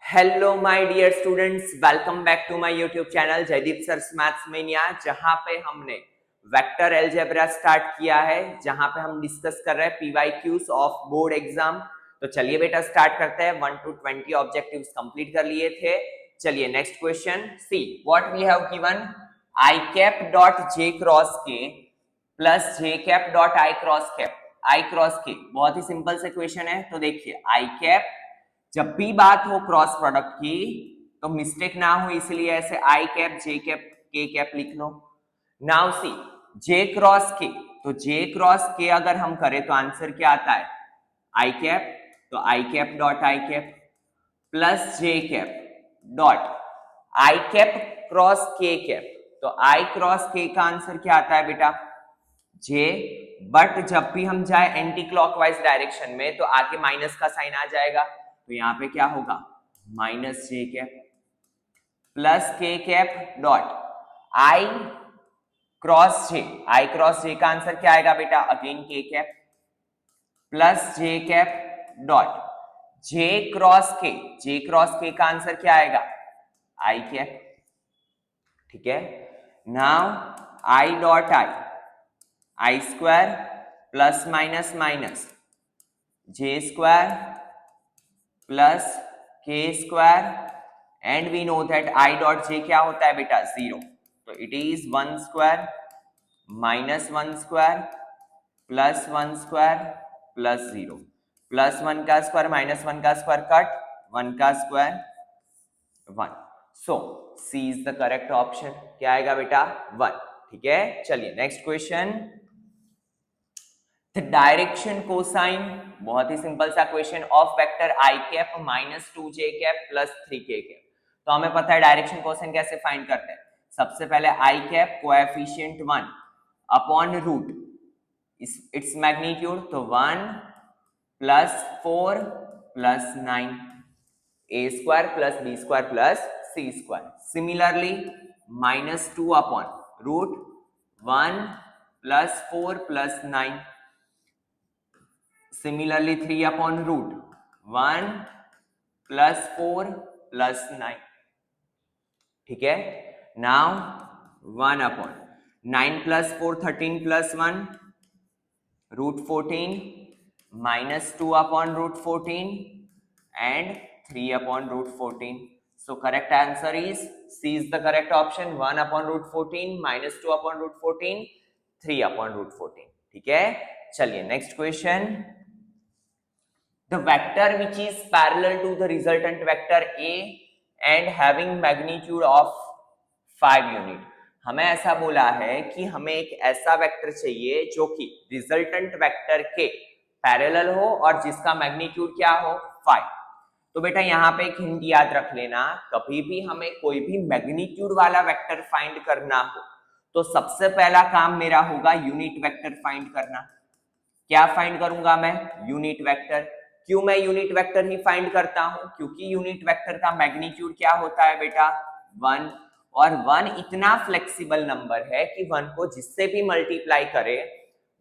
Hello my dear students, welcome back to my YouTube channel Jaydeep sir's maths mania, जहां पे हमने vector algebra start किया है, जहां पे हम डिस्कस कर रहे हैं पीवाईक्यूज ऑफ बोर्ड एग्जाम। तो चलिए बेटा स्टार्ट करते हैं। 1 to 20 ऑब्जेक्टिव्स कंप्लीट कर लिए थे। चलिए next question, see what we have given. I cap dot J cross K plus J cap dot I cross cap. I cross K बहुत ही सिंपल से क्वेश्चन है। तो देखिए आई कैप, जब भी बात हो क्रॉस प्रोडक्ट की तो मिस्टेक ना हो, इसलिए ऐसे आई कैप जे कैप के कैप लिख लो। नाउ सी जे क्रॉस के, तो जे क्रॉस के अगर हम करें तो आंसर क्या आता है आई कैप। तो I cap dot I cap plus J cap dot I cap cross K cap. तो आई क्रॉस के का आंसर क्या आता है बेटा जे, बट जब भी हम जाए एंटी क्लॉकवाइज डायरेक्शन में तो आगे माइनस का साइन आ जाएगा। तो यहां पे क्या होगा minus J cap plus K cap dot I cross J. I cross J का आंसर क्या आएगा बेटा again K cap plus J cap dot J cross K. J cross K का आंसर क्या आएगा आई कैप। ठीक है, now I dot I square plus minus minus J square plus K square and we know that I dot J क्या होता है बेटा zero. तो it is 1 square minus 1 square plus 1 square plus 0। Plus 1 का square minus 1 का square cut, 1 का square 1। So C is the correct option. क्या आएगा बेटा 1। ठीक है, चलिए next question. The direction cosine, बहुत ही सिंपल सा question, of vector i cap minus 2j cap plus 3k cap. तो हमें पता है डायरेक्शन कोसाइन कैसे फाइंड करते हैं। सबसे पहले i cap coefficient 1 upon root its magnitude, तो 1 plus 4 plus 9 a square plus B square plus c square. Similarly minus 2 upon root 1 plus 4 plus 9। Similarly 3 upon root 1 plus 4 plus 9. ठीक है, now 1 upon 9 plus 4 13 plus 1 root 14 minus 2 upon root 14 and 3 upon root 14. So correct answer is C is the correct option, 1 upon root 14 minus 2 upon root 14 3 upon root 14. ठीक है, चलिए next question. The vector which is parallel to the resultant vector A and having magnitude of 5 unit। हमें ऐसा बोला है कि हमें एक ऐसा वेक्टर चाहिए जो कि रिजल्टेंट वेक्टर के पैरेलल हो और जिसका मैग्नीट्यूड क्या हो 5। तो बेटा यहाँ पे एक हिंट याद रख लेना, कभी भी हमें कोई भी मैग्नीट्यूड वाला वेक्टर फाइंड करना हो तो सबसे पहला काम मेरा होगा यूनिट वेक्टर फाइंड करना। क्या फाइंड करूंगा मैं यूनिट वेक्टर। क्यों मैं यूनिट वेक्टर ही फाइंड करता हूं, क्योंकि यूनिट वेक्टर का मैग्नीट्यूड क्या होता है बेटा 1, और 1 इतना फ्लेक्सिबल नंबर है कि 1 को जिससे भी मल्टीप्लाई करे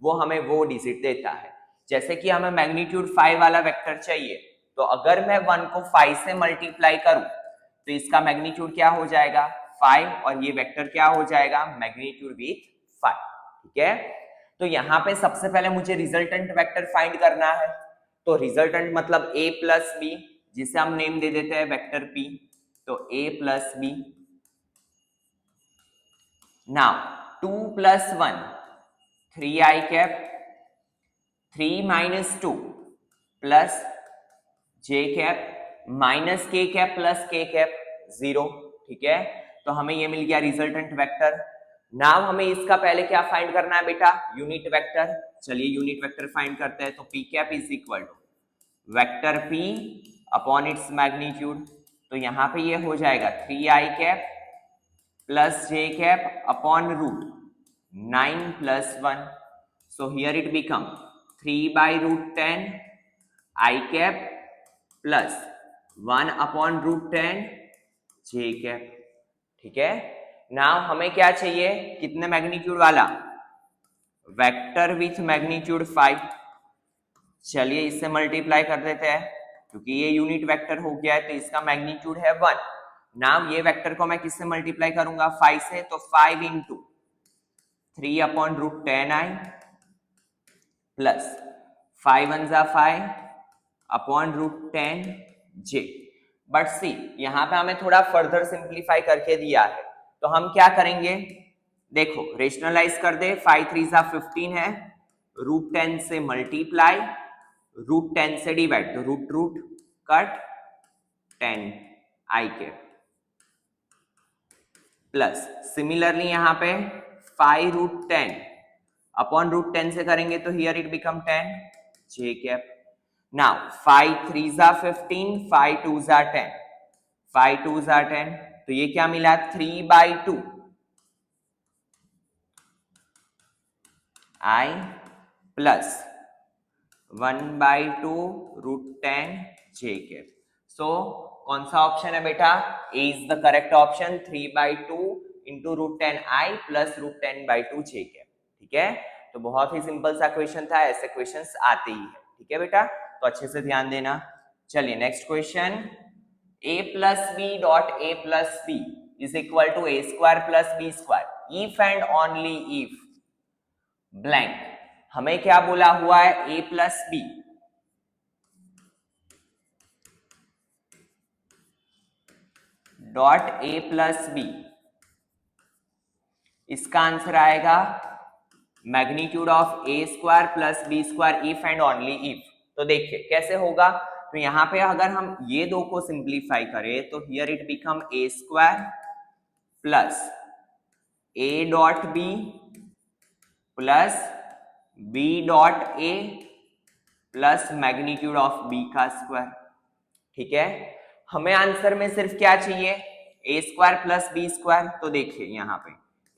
वो हमें वो डिजिट देता है। जैसे कि हमें मैग्नीट्यूड 5 वाला वेक्टर चाहिए, तो अगर मैं 1 को 5 से मल्टीप्लाई करूं तो इसका मैग्नीट्यूड क्या हो जाएगा 5, और ये वेक्टर क्या हो जाएगा मैग्नीट्यूड विथ 5। ठीक है, तो यहाँ पे सबसे पहले मुझे रिजल्टेंट वेक्टर फाइंड करना है। तो रिजल्टेंट मतलब a प्लस बी, जिसे हम नेम दे देते हैं वेक्टर p। तो a plus B. Now 2 plus 1 3i cap, 3 minus 2 plus j cap minus k cap plus k cap 0। ठीक है, तो हमें ये मिल गया रिजल्टेंट वेक्टर। नाउ हमें इसका पहले क्या फाइंड करना है बेटा यूनिट वेक्टर। चलिए यूनिट वेक्टर फाइंड करते हैं। तो p cap is equal to vector p upon its magnitude. तो यहां पे ये हो जाएगा 3i cap plus j cap upon root 9 plus 1। So here it become 3 by root 10 i cap plus 1 upon root 10 j cap. ठीक है, now हमें क्या चाहिए कितने मैग्नीट्यूड वाला वेक्टर विथ मैग्नीट्यूड 5। चलिए इससे मल्टीप्लाई कर देते हैं। क्योंकि ये यूनिट वेक्टर हो गया है तो इसका मैग्नीट्यूड है 1। नाउ ये वेक्टर को मैं किससे मल्टीप्लाई करूंगा 5 से, तो 5 इंटू 3/√10i प्लस 5 1 जा 5 /√10j। बट सी यहां पे हमें थोड़ा फर्दर सिंप्लीफाई करके दिया है, तो हम क्या करेंगे, देखो रेशनलाइज कर दे, 5 3 जा 15 है, √10 से मल्टीप्लाई, √10 से डिवाइड, तो रूट रूट कट 10 आई के प्लस सिमिलरली यहां पे 5√10 /√10 से करेंगे तो here it become 10 j cap. Now 5 3 जा 15, 5 2 जा 10, 5 2 जा 10, तो ये क्या मिला 3/2 i plus 1/2 √10 j cap. So कौन सा ऑप्शन है बेटा, a is the correct option, 3/2 into √10 i plus √10/2 j cap. ठीक है, तो बहुत ही सिंपल सा क्वेश्चन था, ऐसे क्वेश्चंस आते ही है। ठीक है बेटा, तो अच्छे से ध्यान देना। चलिए next question, a plus B dot a plus B is equal to a square plus B square if and only if blank. हमें क्या बोला हुआ है, a plus B dot a plus B, इसका आंसर आएगा magnitude of a square plus B square if and only if. तो देखिए कैसे होगा, तो यहां पे अगर हम ये दो को सिंप्लीफाई करें तो here it become a square plus a dot B plus b dot a plus magnitude of b का स्क्वायर। ठीक है, हमें आंसर में सिर्फ क्या चाहिए, a square plus B square. तो देखिए यहाँ पे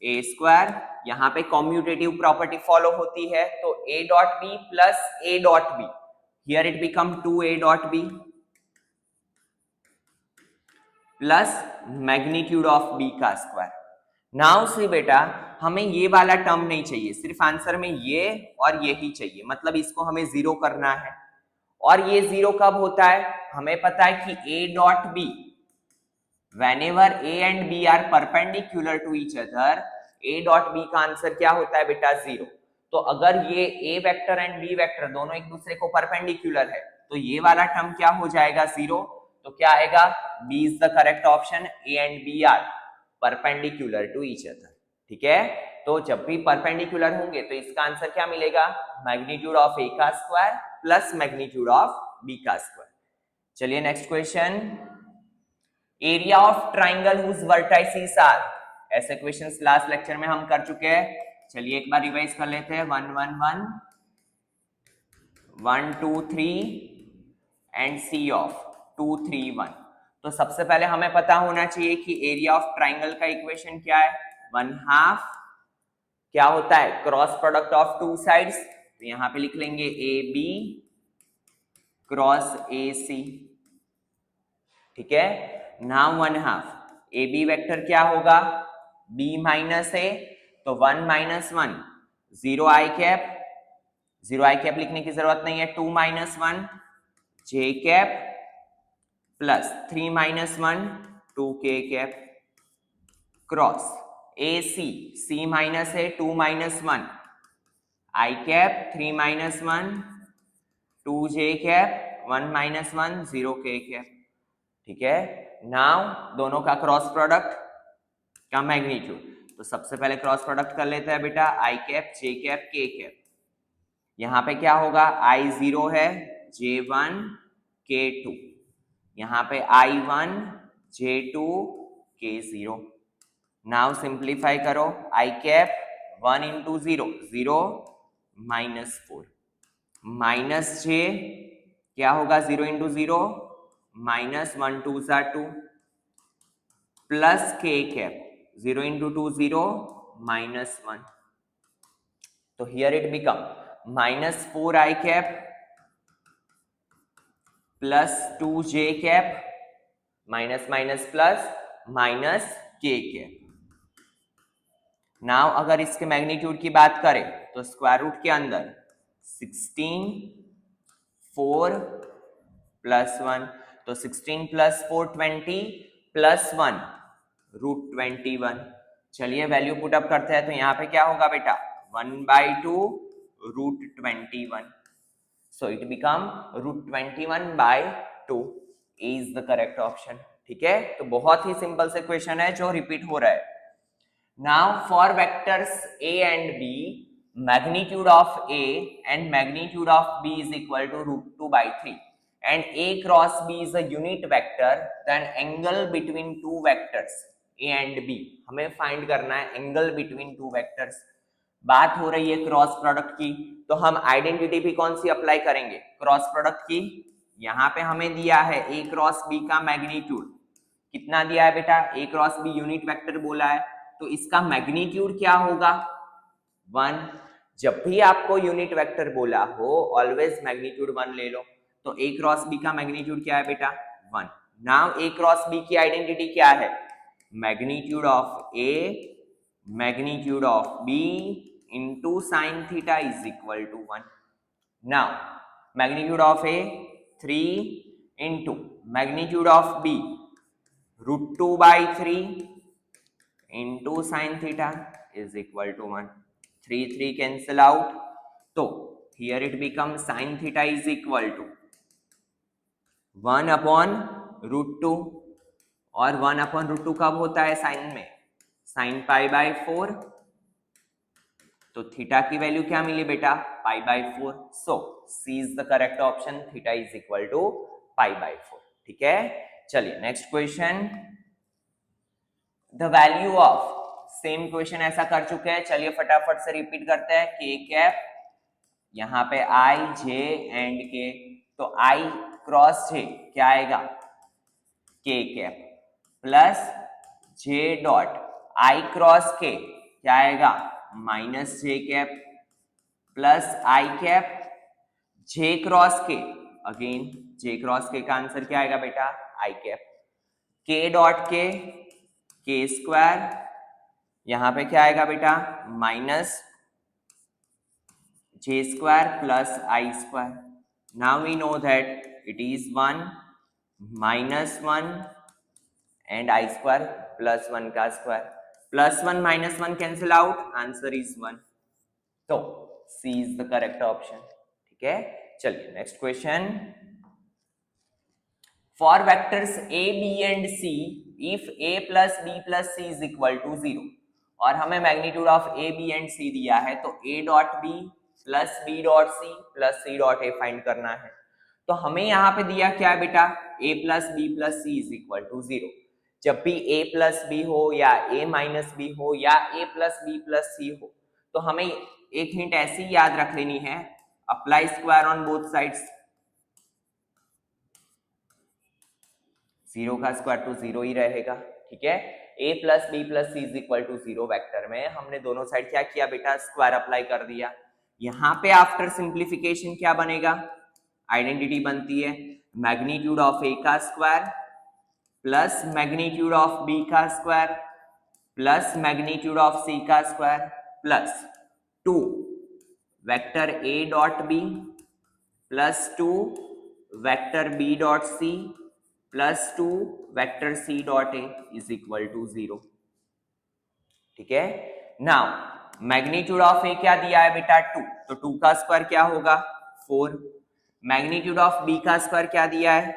a स्क्वायर, यहाँ पे कॉम्यूटेटिव प्रॉपर्टी फॉलो होती है, तो a dot B plus a dot B, here it become 2a dot B plus magnitude of b का स्क्वायर। नाउ से बेटा हमें ये वाला टर्म नहीं चाहिए, सिर्फ आंसर में ये और ये ही चाहिए, मतलब इसको हमें जीरो करना है। और ये जीरो कब होता है, हमें पता है कि a dot B, whenever a and b are perpendicular to each other, a dot b का आंसर क्या होता है बेटा, जीरो। तो अगर ये a vector and b vector दोनों एक दूसरे को परपेंडिकुलर है तो ये वाला टर्म क्या हो जाएगा, जीरो। तो क्या आएगा, b is the correct option, a and b are perpendicular to each other. ठीक है, तो जब भी परपेंडिकुलर होंगे तो इसका आंसर क्या मिलेगा, मैग्नीट्यूड ऑफ a का square plus magnitude of b का स्क्वायर। चलिए next question, area of triangle whose vertices are. ऐसे क्वेश्चंस लास्ट लेक्चर में हम कर चुके हैं, चलिए एक बार रिवाइज कर लेते हैं। 1 1 1 1 2 3 एंड सी ऑफ 2 3 1। तो सबसे पहले हमें पता होना चाहिए कि एरिया ऑफ ट्राइंगल का इक्वेशन क्या है, 1/2 क्या होता है, cross product of two sides, तो यहां पे लिख लेंगे ए बी क्रॉस ए सी। ठीक है, नाउ 1/2 ए बी वेक्टर क्या होगा, b माइनस ए, तो 1 minus 1 0 I cap, 0 I cap लिखने की जरूरत नहीं है, 2 minus 1 j cap plus 3 minus 1 2 k cap cross A C, c minus A 2 minus 1 I cap, 3 minus 1 2 j cap, 1 minus 1 0 k cap. ठीक है, नाउ दोनों का क्रॉस प्रोडक्ट का मैग्नीट्यूड, तो सबसे पहले क्रॉस प्रोडक्ट कर लेते हैं बेटा, आई कैप जे कैप के कैप। यहां पे क्या होगा, आई 0 है, J1 K2, यहां पे I1 J2 K0। Now simplify करो, i cap 1 into 0 0 minus 4 minus j क्या होगा, 0 into 0 minus 1 2 2 plus k cap, 0 into 2 0 minus 1, तो here it become minus 4 i cap plus 2 j cap minus minus plus minus k cap. Now अगर इसके magnitude की बात करें तो स्क्वायर रूट के अंदर 16 4 प्लस 1, तो 16 प्लस 4 20 प्लस 1 √21। चलिए वैल्यू पुट अप करते हैं, तो यहाँ पे क्या होगा बेटा 1/2 √21, so it become √21/2 is the correct option। ठीक है, तो बहुत ही सिंपल से क्वेश्चन है जो रिपीट हो रहा है। Now for vectors a and b, magnitude of a and magnitude of b is equal to √2/3 and a cross b is a unit vector, then angle between two vectors a and b, हमें find करना है angle between two vectors. बात हो रही है cross product की, तो हम आइडेंटिटी भी कौन सी अप्लाई करेंगे क्रॉस प्रोडक्ट की। यहाँ पे हमें दिया है a क्रॉस b का मैग्नीट्यूड, कितना दिया है बेटा a cross b unit vector बोला है, तो इसका मैग्नीट्यूड क्या होगा 1। जब भी आपको यूनिट वेक्टर बोला हो ऑलवेज मैग्नीट्यूड 1 ले लो, तो a क्रॉस b का मैग्नीट्यूड क्या है बेटा 1। नाउ a क्रॉस b की आइडेंटिटी क्या है magnitude of a magnitude of b into sin theta is equal to 1। now magnitude of a 3 into magnitude of b √2/3 into sin theta is equal to 1। 3 cancel out, so here it becomes sin theta is equal to 1/√2, और 1/√2 कब होता है sign में sin π/4, तो theta की value क्या मिली बेटा π/4, so C is the correct option, theta is equal to π/4। ठीक है, चलिए next question, the value of, same question ऐसा कर चुके हैं, चलिए फटाफट से रिपीट करते हैं। के कैप, यहाँ पे आई जे एंड के, तो आई क्रॉस जे क्या आएगा K cap plus J dot I cross K क्या आएगा minus J cap plus I cap J cross K, again J cross K का आंसर क्या आएगा बेटा I cap, K dot K square, यहां पे क्या आएगा बेटा minus J square plus I square. Now we know that it is 1 -1 and I square plus 1 का square, +1 -1 cancel out, answer is 1, तो c is the correct option. ठीक है, चलिए next question, for vectors a b and c if a plus b plus c is equal to 0, और हमें magnitude of a b and c दिया है, तो a dot b plus b dot c plus c dot a find करना है। तो हमें यहाँ पे दिया क्या है बेटा a plus b plus c is equal to 0। जब भी a प्लस बी हो या a माइनस बी हो या a प्लस बी प्लस सी हो, तो हमें एक हिंट ऐसी याद रख लेनी है, apply square on both sides, 0 का स्क्वायर तो 0 ही रहेगा। ठीक है, a plus B plus C is equal to 0 vector में हमने दोनों साइड क्या किया बेटा स्क्वायर अप्लाई कर दिया। यहाँ पे आफ्टर सिंप्लीफिकेशन क्या बनेगा, आइडेंटिटी बनती है मैग्नीट्यूड ऑफ a का square plus magnitude of b का square plus magnitude of c का square plus 2 vector a dot b plus 2 vector b dot c plus 2 vector c dot a is equal to 0। ठीक है, now magnitude of a क्या दिया है बेटा 2, तो 2 का स्क्वायर क्या होगा 4, मैग्नीट्यूड ऑफ b का स्क्वायर क्या दिया है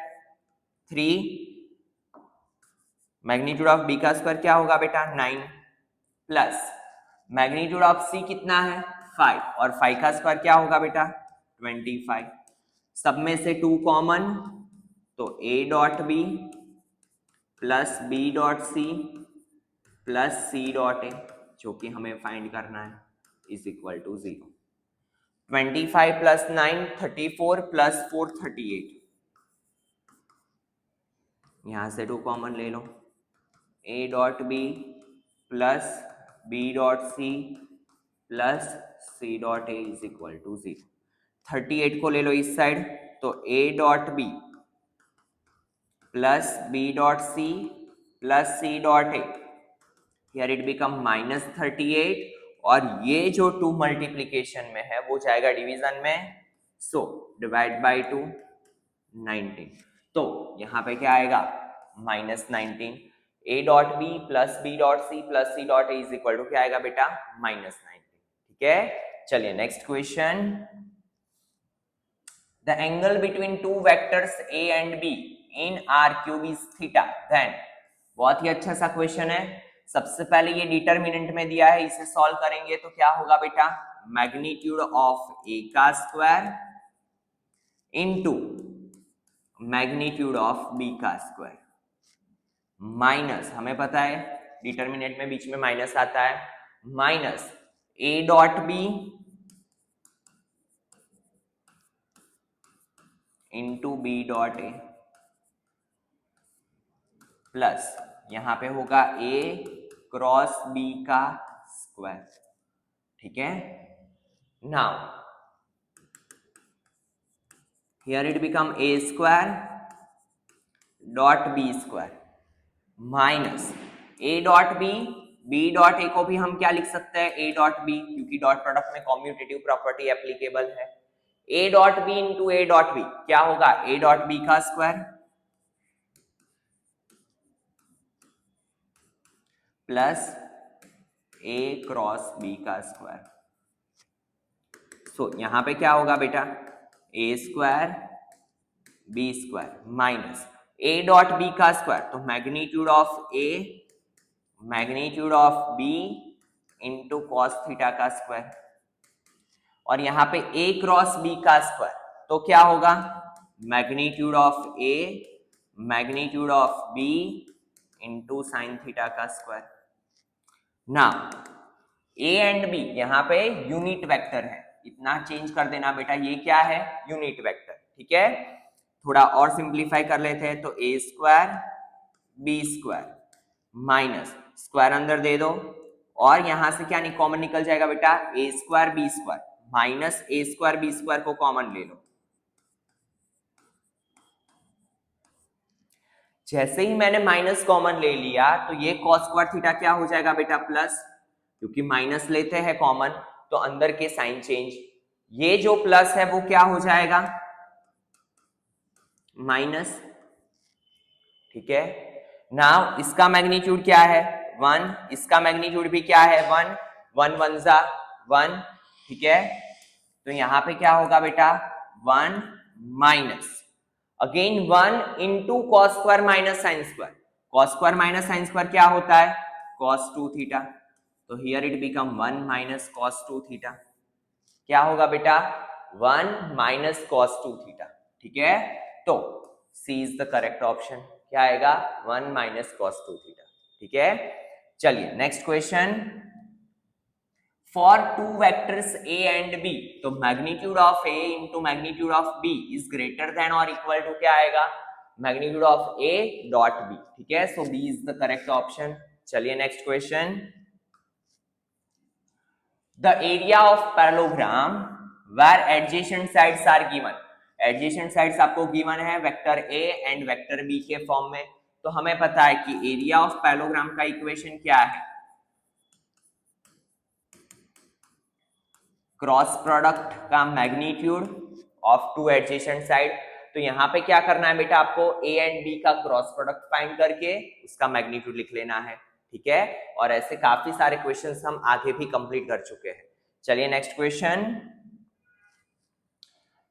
3, मैग्नीट्यूड ऑफ b का स्क्वायर क्या होगा बेटा 9, प्लस मैग्नीट्यूड ऑफ c कितना है 5, और 5 का स्क्वायर क्या होगा बेटा 25, सब में से 2 कॉमन, तो a dot b plus b dot c plus c dot a, जो कि हमें फाइंड करना है, is equal to 0। 25 plus 9 34 plus 4 38, यहां से 2 कॉमन ले लो, a dot b plus b dot c plus c dot a is equal to 0। 38 को ले लो इस साइड, तो a dot b plus b dot c plus c dot a, here it become -38, और ये जो 2 मल्टीप्लीकेशन में है वो जाएगा डिवीजन में, सो डिवाइड बाय 2, 19। तो यहाँ पे क्या आएगा -19। a dot B plus B dot C plus C dot A is equal to क्या आएगा बेटा -19। ठीक है, चलिए next question. The angle between two vectors a and b in R cube is theta, then. बहुत ही अच्छा सा क्वेश्चन है। सबसे पहले ये डिटरमिनेंट में दिया है, इसे सॉल्व करेंगे तो क्या होगा बेटा, मैग्नीट्यूड ऑफ a का square into magnitude of b का स्क्वायर माइनस, हमें पता है डिटरमिनेंट में बीच में माइनस आता है, minus a dot b into b dot A plus यहां पे होगा a क्रॉस b का स्क्वायर। ठीक है, now here it become a square dot b square minus a dot b dot A को भी हम क्या लिख सकते हैं, a डॉट b, क्योंकि डॉट प्रोडक्ट में कॉम्यूटेटिव प्रॉपर्टी एप्लीकेबल है। a dot b into a dot b क्या होगा, a डॉट b का square plus a cross b का स्क्वायर। सो यहां पे क्या होगा बेटा, a square b square minus a dot b का स्क्वायर, तो magnitude of a magnitude of b into cos theta का स्क्वायर, और यहां पे a क्रॉस b का स्क्वायर, तो क्या होगा magnitude of a magnitude of b into sine theta का स्क्वायर। ना a एंड b यहां पे यूनिट वेक्टर है, इतना चेंज कर देना बेटा, ये क्या है यूनिट वेक्टर। ठीक है, थोड़ा और सिंप्लीफाई कर लेते हैं, तो a square b square minus square अंदर दे दो, और यहां से क्या नहीं कॉमन निकल जाएगा बेटा, a square b square minus a square b square को कॉमन ले लो। जैसे ही मैंने माइनस कॉमन ले लिया तो ये cos स्क्वायर थीटा क्या हो जाएगा बेटा प्लस, क्योंकि माइनस लेते हैं कॉमन तो अंदर के साइन चेंज, ये जो प्लस है वो क्या हो जाएगा माइनस। ठीक है, नाउ इसका मैग्नीट्यूड क्या है 1, इसका मैग्नीट्यूड भी क्या है 1, 1 1 जा 1। ठीक है, तो यहां पे क्या होगा बेटा 1 minus again 1 into cos square minus sine square, cos square minus sine square क्या होता है cos 2 थीटा, तो here it become 1 minus cos 2 theta, क्या होगा बेटा 1 माइनस cos 2 थीटा। ठीक है, तो C is the correct option, क्या आएगा 1 माइनस cos 2 थीटा। ठीक है, चलिए next question. For two vectors a and b, तो magnitude of a into magnitude of b is greater than और इक्वल टू क्या आएगा magnitude of a dot b। ठीक है, so b is the correct option. चलिए next question. The area of parallelogram where adjacent sides are given, adjacent sides आपको given है vector a and vector b के form में, तो हमें पता है कि एरिया ऑफ पैरेललोग्राम का इक्वेशन क्या है, क्रॉस प्रोडक्ट का magnitude of two adjacent side. तो यहां पे क्या करना है बेटा, आपको a एंड b का क्रॉस प्रोडक्ट फाइंड करके उसका मैग्नीट्यूड लिख लेना है। ठीक है, और ऐसे काफी सारे क्वेश्चंस हम आगे भी कंप्लीट कर चुके हैं। चलिए next question.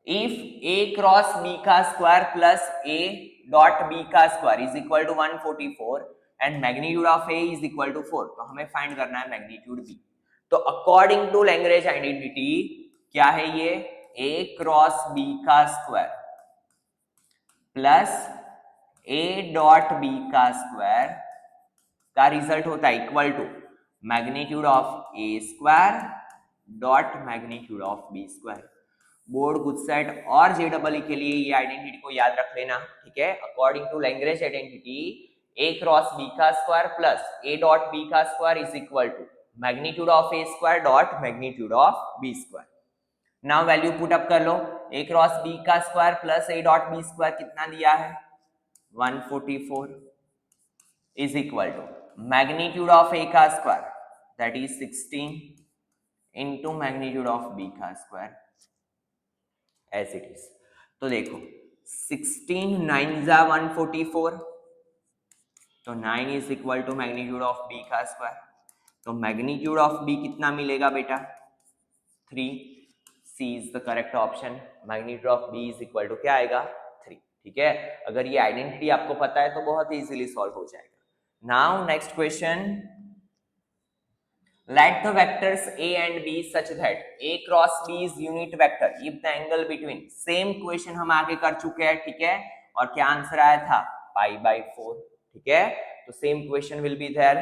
If a cross b का square plus a dot b का square is equal to 144 and magnitude of a is equal to 4, तो हमें फाइंड करना है मैग्नीट्यूड b। तो अकॉर्डिंग टू लैग्रेंज आइडेंटिटी क्या है ये, a क्रॉस b का square plus a dot b का स्क्वायर का रिजल्ट होता है equal to magnitude of a square dot magnitude of b square. Board गुडसेट और जेडबल के लिए ये आइडेंटिटी को याद रख लेना। ठीक है, according to Lagrange identity a cross b का square plus a dot b का square is equal to magnitude of a square dot magnitude of b square. Now value put up कर लो, a क्रॉस b का square plus a dot b square कितना दिया है 144 is equal to magnitude of a का square that is 16 into magnitude of b का square as it is. तो देखो 16 9 जा 144, तो 9 is equal to magnitude of b का स्क्वायर। तो मैग्नीट्यूड ऑफ बी कितना मिलेगा बेटा? 3। C is the correct option. Magnitude of b is equal to क्या आएगा? 3। ठीक है, अगर ये आइडेंटिटी आपको पता है तो बहुत इजीली सॉल्व हो जाएगा। Now next question, let the vectors a and b such that a cross b is unit vector if the angle between, same question हम आगे कर चुके हैं। ठीक है, और क्या आंसर आया था? π/4। ठीक है, तो same question will be there.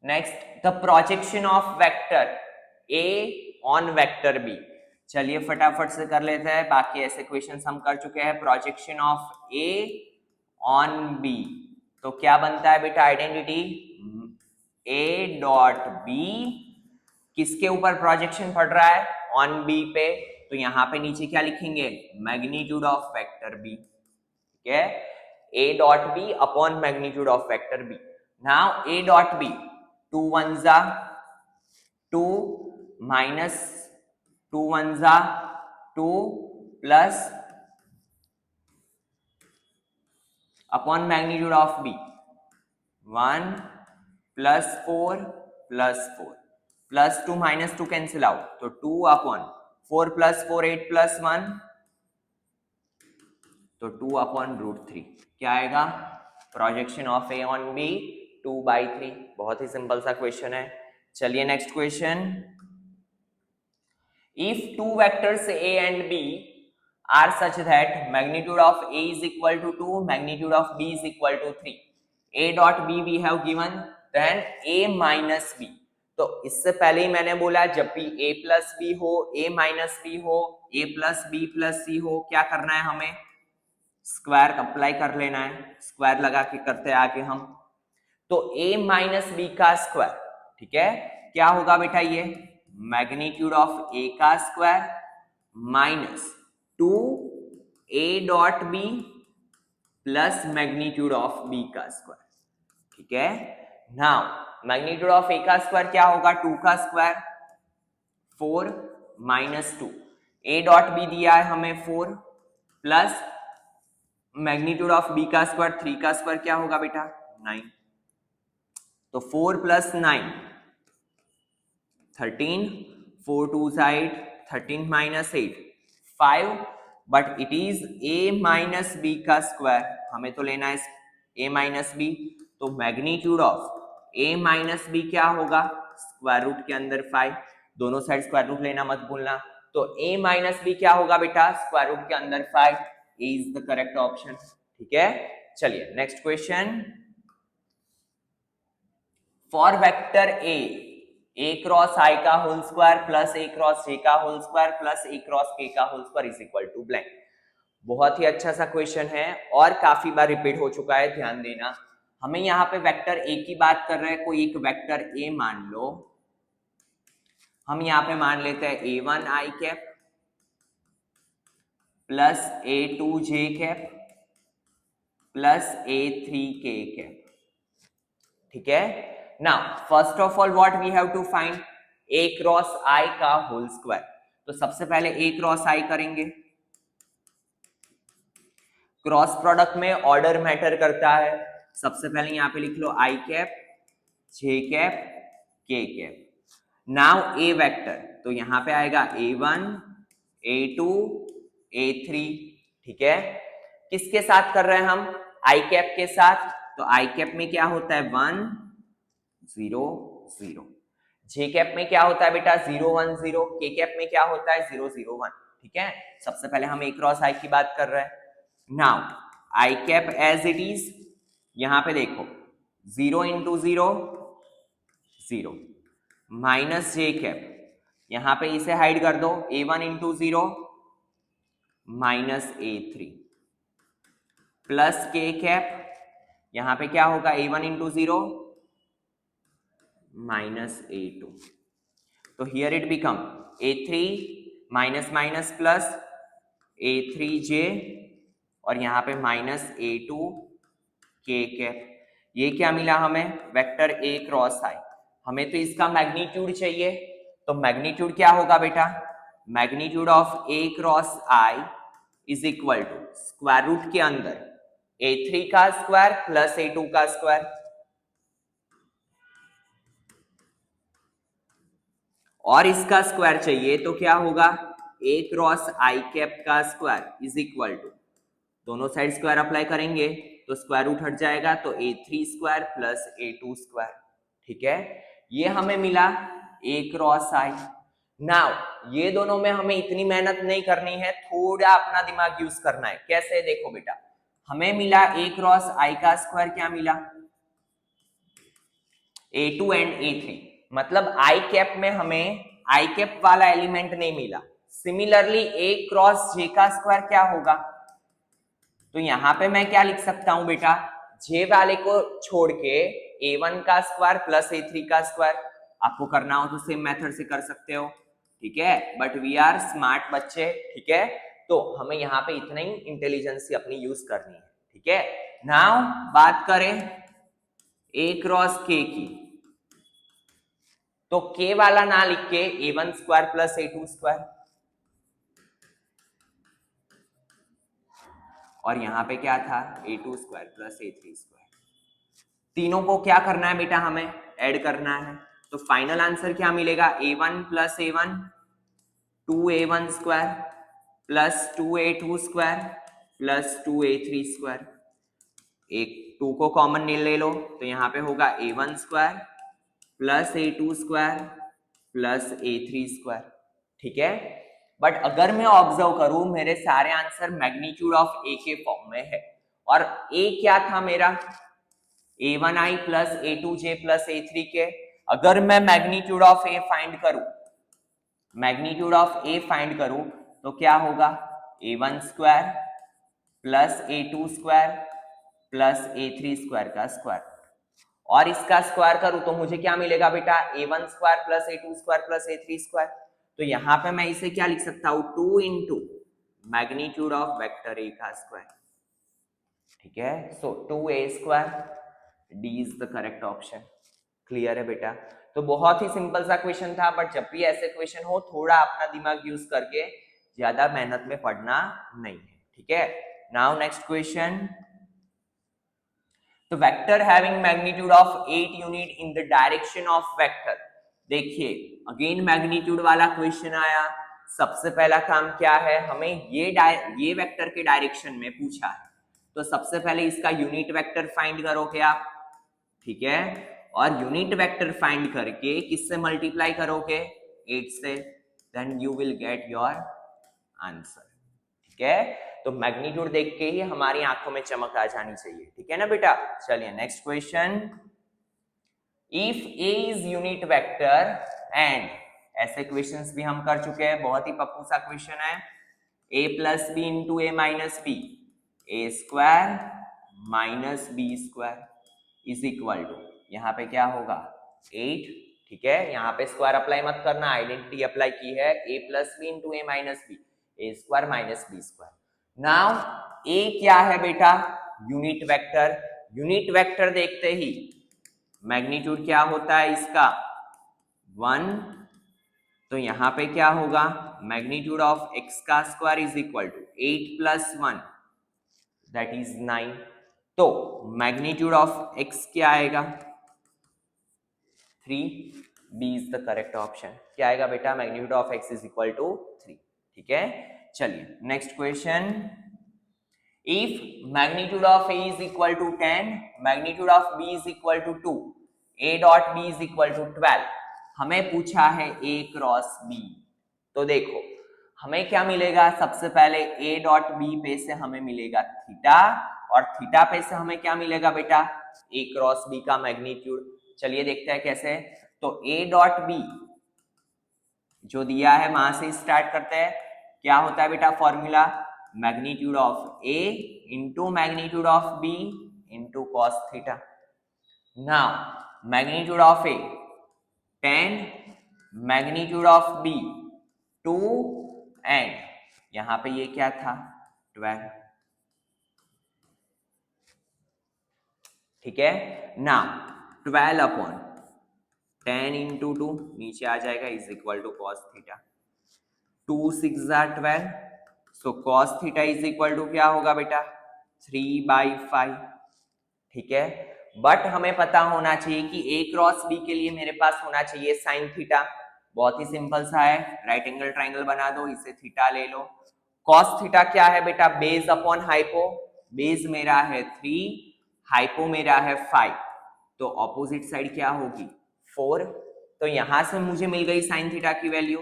Next, the projection of vector a on vector b। चलिए फटाफट से कर लेते हैं, बाकी ऐसे क्वेश्चंस हम कर चुके हैं। Projection of a on b, तो क्या बनता है बेटा आइडेंटिटी? a डॉट b किसके ऊपर प्रोजेक्शन पड़ रहा है? ऑन b पे, तो यहां पे नीचे क्या लिखेंगे? Magnitude of vector b। ठीक है, a dot b upon magnitude of vector b। Now a dot b, 2 1 जा 2 माइनस 2 1 जा 2 plus upon magnitude of b 1 plus 4 plus 4 plus 2 minus 2 cancel out, तो 2 अपॉन 4 प्लस 4 8 प्लस 1, तो 2 upon √3 क्या आएगा? Projection of A on B 2/3। बहुत ही simple सा question है। चलिए next question, if two vectors a and b are such that magnitude of a is equal to 2, magnitude of b is equal to 3, a dot b we have given, then a minus b। तो इससे पहले ही मैंने बोला जब भी a plus B हो, a minus B हो, a plus B plus सी हो, क्या करना है हमें? स्क्वायर अप्लाई कर लेना है। स्क्वायर लगा के करते हैं आगे हम। तो a माइनस बी का स्क्वायर, ठीक है, क्या होगा बेटा? ये मैग्नीट्यूड ऑफ a का square minus 2a dot b plus magnitude of b का स्क्वायर। ठीक है, नाउ मैग्नीट्यूड ऑफ a का स्क्वायर क्या होगा? 2 का square 4 minus 2, a dot b दिया है हमें 4 प्लस मैग्नीट्यूड ऑफ b का स्क्वायर 3 का स्क्वायर क्या होगा बेटा? 9। तो 4 plus 9 13, 4 2 8, 13 minus 8 5, but it is a minus B का स्क्वायर, हमें तो लेना है a माइनस बी। तो magnitude of a minus B क्या होगा? स्क्वायर रूट के अंदर 5, दोनों साइड स्क्वायर रूट लेना मत भूलना। तो a माइनस बी क्या होगा बेटा? स्क्वायर रूट के अंदर 5, a is the correct option. ठीक है, चलिए next question, for vector a cross i का whole square plus a cross j का whole square plus a cross k का whole square is equal to blank. बहुत ही अच्छा सा क्वेश्चन है और काफी बार रिपीट हो चुका है, ध्यान देना। हमें यहाँ पे वेक्टर a की बात कर रहे हैं, कोई एक वेक्टर a मान लो, हम यहाँ पे मान लेते हैं a1 i cap plus a2 j cap plus a3 k cap. ठीक है, now first of all what we have to find? a cross i का होल स्क्वायर। तो सबसे पहले a क्रॉस i करेंगे। क्रॉस प्रोडक्ट में ऑर्डर मैटर करता है। सबसे पहले यहाँ पे लिख लो i cap j cap k cap. Now a vector, तो यहाँ पे आएगा a1 a2 a3। ठीक है, किसके साथ कर रहे हैं हम? i कैप के साथ। तो i कैप में क्या होता है? 1 0 0। j कैप में क्या होता है बेटा? 0 1 0। k कैप में क्या होता है? 0 0 1। ठीक है, सबसे पहले हम a क्रॉस i की बात कर रहे हैं। Now i cap as it is, यहां पे देखो 0 इंटू 0 0 माइनस j कैप, यहां पे इसे हाइड कर दो, a1 into 0 minus a3 plus k cap, यहां पे क्या होगा? a1 into 0 minus a2। तो here it become a3 minus minus plus a3j और यहाँ पे माइनस a2 k कैप। ये क्या मिला हमें? Vector a cross i। हमें तो इसका मैग्नीट्यूड चाहिए, तो मैग्नीट्यूड क्या होगा बेटा? Magnitude of a cross i is equal to square root के अंदर a3 का स्क्वायर प्लस a2 का स्क्वायर, और इसका स्क्वायर चाहिए तो क्या होगा, a क्रॉस आई कैप का स्क्वायर इज इक्वल टू, दोनों साइड स्क्वायर अप्लाई करेंगे तो स्क्वायर रूट हट जाएगा, तो a3 square plus a2 square. ठीक है, ये हमें मिला a क्रॉस आई। नाउ ये दोनों में हमें इतनी मेहनत नहीं करनी है, थोड़ा अपना दिमाग यूज करना है। कैसे, देखो बेटा, हमें मिला a क्रॉस आई का स्क्वायर, क्या मिला, a2 एंड a3, मतलब आई कैप में हमें आई कैप वाला एलिमेंट नहीं मिला। सिमिलरली a क्रॉस j का स्क्वायर क्या होगा, तो यहां पे मैं क्या लिख सकता हूं बेटा, j वाले को छोड़ के a1 का स्क्वायर प्लस a3 का स्क्वायर, आपको करना हो तो सेम मेथड से कर सकते हो। ठीक है, बट वी आर स्मार्ट बच्चे। ठीक है, तो हमें यहाँ पे इतना ही इंटेलिजेंस अपनी यूज करनी है। ठीक है, नाउ बात करें a क्रॉस k की, तो k वाला ना लिख के a1 square plus a2 square, और यहां पे क्या था, a2 square plus a3 square. तीनों को क्या करना है बेटा, हमें ऐड करना है, तो फाइनल आंसर क्या मिलेगा, a1 plus a1 2a1 square plus 2a2 square plus 2a3 square. एक 2 को कॉमन ले लो तो यहाँ पे होगा a1 square plus a2 square plus a3 square. ठीक है, बट अगर मैं ऑब्जर्व करूं मेरे सारे आंसर मैग्नीट्यूड ऑफ a के फॉर्म में है, और a क्या था मेरा, a1i plus a2j plus a3 के। अगर मैं मैग्नीट्यूड ऑफ a फाइंड करूं, मैग्नीट्यूड ऑफ a फाइंड करूं तो क्या होगा, a1 square plus a2 square plus a3 square का स्क्वायर, और इसका स्क्वायर करूं तो मुझे क्या मिलेगा बेटा, a1 square plus a2 square plus a3 square. तो यहां पे मैं इसे क्या लिख सकता हूं, 2 into magnitude of vector a का स्क्वायर। ठीक है, सो 2a square, D is the correct option. Clear है बेटा, तो बहुत ही सिंपल सा क्वेश्चन था, बट जब भी ऐसे क्वेश्चन हो थोड़ा अपना दिमाग यूज करके, ज्यादा मेहनत में पढ़ना नहीं है। ठीक है, नाउ नेक्स्ट क्वेश्चन, तो vector having magnitude of 8 unit in the direction of vector. देखिए अगेन मैग्नीट्यूड वाला क्वेश्चन आया। सबसे पहला काम क्या है, हमें ये वेक्टर के डायरेक्शन में पूछा है, तो सबसे पहले इसका यूनिट वेक्टर फाइंड करोगे आप। ठीक है, और यूनिट वेक्टर फाइंड करके किससे मल्टीप्लाई करोगे, 8 से, then you will get your answer. ठीक है, तो मैग्नीट्यूड देख के ही हमारी आंखों में चमक आ जानी चाहिए। ठीक है ना बेटा, चलिए next question, if a is unit vector and, ऐसे क्वेश्चंस भी हम कर चुके हैं, बहुत ही पप्पू सा क्वेश्चन है, a plus B into A minus B, A square minus B square is equal to, यहाँ पे क्या होगा 8। ठीक है, यहाँ पे स्क्वायर अप्लाई मत करना, आइडेंटिटी अप्लाई की है, a plus B into A minus B, A square minus B square. Now a क्या है बेटा, यूनिट वेक्टर। यूनिट वेक्टर देखते ही मैग्नीट्यूड क्या होता है इसका, 1, तो यहां पे क्या होगा, मैग्नीट्यूड ऑफ x का square is equal to 8 plus 1 that is 9। तो मैग्नीट्यूड ऑफ x क्या आएगा, 3, B is the correct option. क्या आएगा बेटा, magnitude of x is equal to 3। ठीक है, चलिए next question, if magnitude of a is equal to 10, magnitude of b is equal to 2, a dot b is equal to 12, हमें पूछा है a cross b। तो देखो हमें क्या मिलेगा, सबसे पहले a डॉट b पे से हमें मिलेगा थीटा, और थीटा पे से हमें क्या मिलेगा बेटा, a क्रॉस b का मैग्नीट्यूड। चलिए देखते हैं कैसे, तो a डॉट b जो दिया है वहां से स्टार्ट करते हैं। क्या होता है बेटा formula, magnitude of a into magnitude of b into cos theta. Now magnitude of a 10, magnitude of b 2, and यहां पे ये क्या था 12। ठीक है, नाउ 12 अपॉन 10 इंटू 2 नीचे आ जाएगा is equal to cos theta, 2 6 12, so cos theta is equal to क्या होगा बेटा 3/5, ठीक है। बट हमें पता होना चाहिए कि a क्रॉस b के लिए मेरे पास होना चाहिए साइन थीटा। बहुत ही सिंपल सा है, राइट एंगल ट्राइंगल बना दो, इसे थीटा ले लो। cos थीटा क्या है बेटा बेस अपॉन हाइपो, बेस मेरा है 3, हाइपो मेरा है 5, तो ऑपोजिट साइड क्या होगी 4। तो यहां से मुझे मिल गई साइन थीटा की वैल्यू,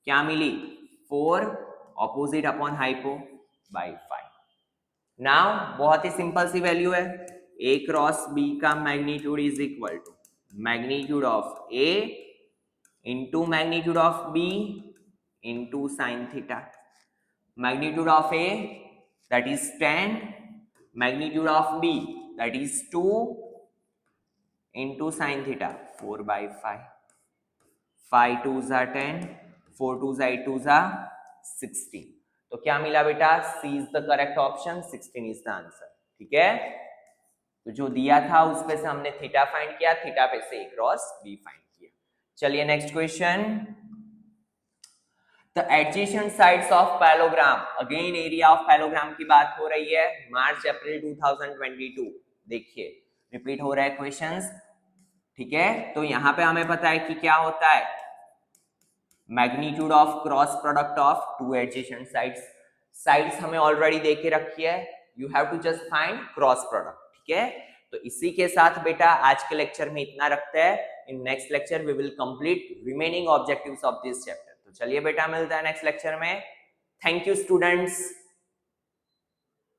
क्या मिली 4 opposite upon hypo by 5। Now बहुत ही सिंपल सी वैल्यू है, a क्रॉस b का magnitude is equal to magnitude of a into magnitude of b into sine theta. Magnitude of a that is 10, magnitude of b that is 2 into sin theta 4/5, 5 2s are 10, 4 2s are 8 2s are 16। तो क्या मिला बेटा C is the correct option, 16 is the answer, ठीक है। तो जो दिया था उस पे से हमने थीटा फाइंड किया, थीटा पे से a क्रॉस b फाइंड किया। चलिए next question, The adjacent sides of parallelogram, again area of parallelogram की बात हो रही है, मार्च अप्रैल 2022। देखिए रिपीट हो रहा है क्वेश्चंस, ठीक है। तो यहां पे हमें पता है कि क्या होता है magnitude of cross product of two adjacent sides. Sides हमें ऑलरेडी दे के रखी है, you have to just find cross product, ठीक है। तो इसी के साथ बेटा आज के लेक्चर में इतना रखते हैं, in next lecture we will complete remaining objectives of this chapter. तो चलिए बेटा मिलता है नेक्स्ट लेक्चर में। Thank you students.